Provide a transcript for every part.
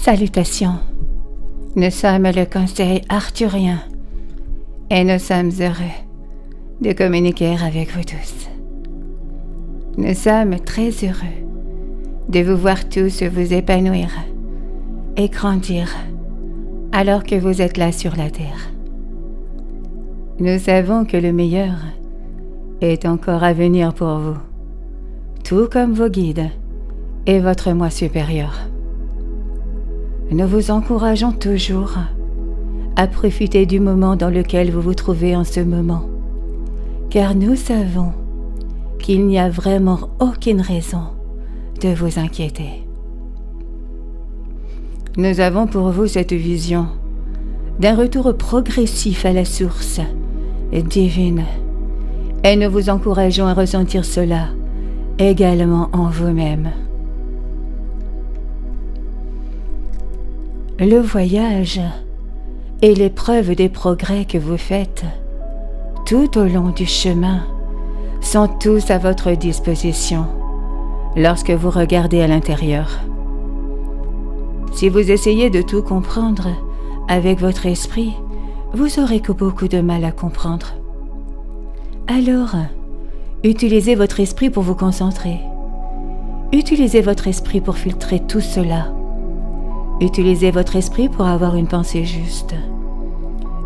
Salutations. Nous sommes le Conseil arthurien et nous sommes heureux de communiquer avec vous tous. Nous sommes très heureux de vous voir tous vous épanouir et grandir alors que vous êtes là sur la terre. Nous savons que le meilleur est encore à venir pour vous, tout comme vos guides et votre moi supérieur. Nous vous encourageons toujours à profiter du moment dans lequel vous vous trouvez en ce moment, car nous savons qu'il n'y a vraiment aucune raison de vous inquiéter. Nous avons pour vous cette vision d'un retour progressif à la source divine, et nous vous encourageons à ressentir cela également en vous-même. Le voyage et l'épreuve des progrès que vous faites tout au long du chemin sont tous à votre disposition lorsque vous regardez à l'intérieur. Si vous essayez de tout comprendre avec votre esprit, vous aurez que beaucoup de mal à comprendre. Alors, utilisez votre esprit pour vous concentrer. Utilisez votre esprit pour filtrer tout cela. Utilisez votre esprit pour avoir une pensée juste.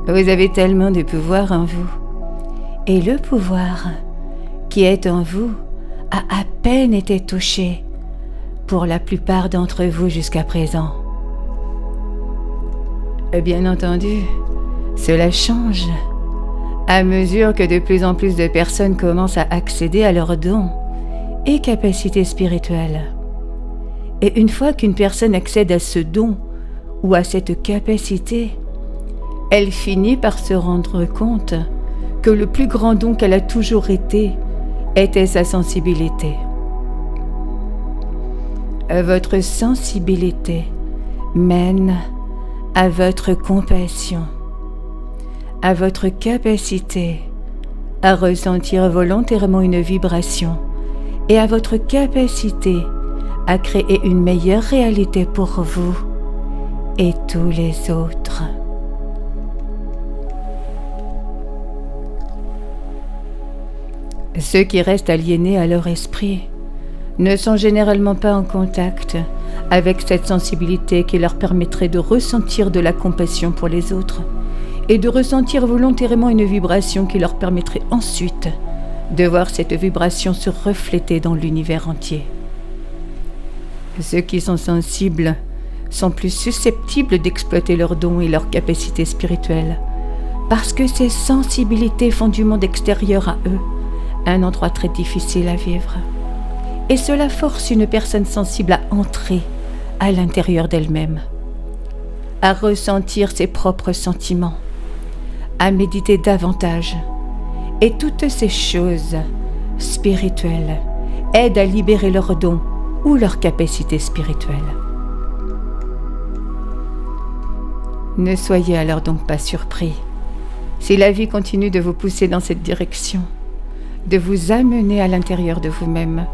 Vous avez tellement de pouvoir en vous. Et le pouvoir qui est en vous a à peine été touché pour la plupart d'entre vous jusqu'à présent. Bien entendu, cela change à mesure que de plus en plus de personnes commencent à accéder à leurs dons et capacités spirituelles. Et une fois qu'une personne accède à ce don ou à cette capacité, elle finit par se rendre compte que le plus grand don qu'elle a toujours été était sa sensibilité. Votre sensibilité mène à votre compassion, à votre capacité à ressentir volontairement une vibration et à votre capacité à créer une meilleure réalité pour vous et tous les autres. Ceux qui restent aliénés à leur esprit ne sont généralement pas en contact avec cette sensibilité qui leur permettrait de ressentir de la compassion pour les autres et de ressentir volontairement une vibration qui leur permettrait ensuite de voir cette vibration se refléter dans l'univers entier. Ceux qui sont sensibles sont plus susceptibles d'exploiter leurs dons et leurs capacités spirituelles parce que ces sensibilités font du monde extérieur à eux un endroit très difficile à vivre. Et cela force une personne sensible à entrer à l'intérieur d'elle-même, à ressentir ses propres sentiments, à méditer davantage. Et toutes ces choses spirituelles aident à libérer leurs dons ou leurs capacités spirituelles. Ne soyez alors donc pas surpris si la vie continue de vous pousser dans cette direction, de vous amener à l'intérieur de vous-même,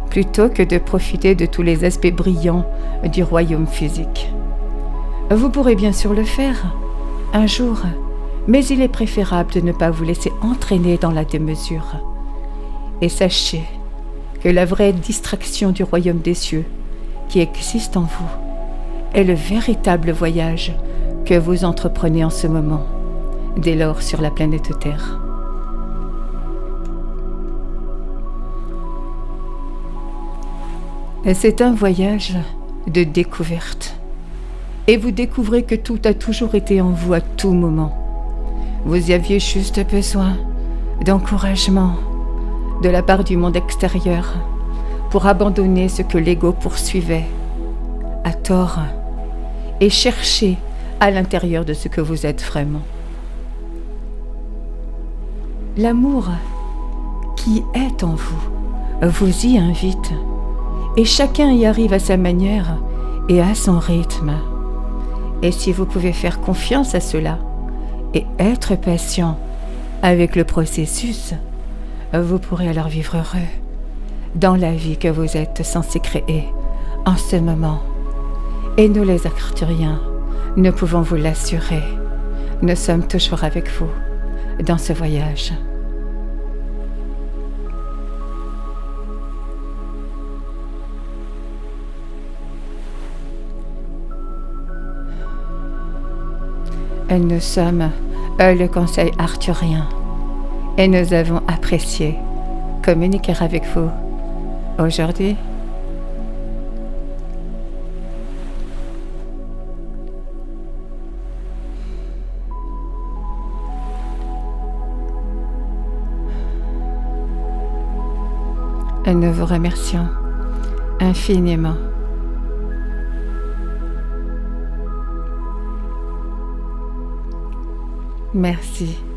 plutôt que de profiter de tous les aspects brillants du royaume physique. Vous pourrez bien sûr le faire, un jour, mais il est préférable de ne pas vous laisser entraîner dans la démesure. Et sachez que la vraie distraction du royaume des cieux, qui existe en vous, est le véritable voyage que vous entreprenez en ce moment, dès lors sur la planète Terre. C'est un voyage de découverte. Et vous découvrez que tout a toujours été en vous à tout moment. Vous y aviez juste besoin d'encouragement de la part du monde extérieur pour abandonner ce que l'ego poursuivait à tort et chercher à l'intérieur de ce que vous êtes vraiment. L'amour qui est en vous y invite. Et chacun y arrive à sa manière et à son rythme. Et si vous pouvez faire confiance à cela et être patient avec le processus, vous pourrez alors vivre heureux dans la vie que vous êtes censé créer en ce moment Et nous les Arthuriens, nous pouvons vous l'assurer, nous sommes toujours avec vous dans ce voyage. Et nous sommes le Conseil arthurien et nous avons apprécié communiquer avec vous aujourd'hui. Et nous vous remercions infiniment. Merci.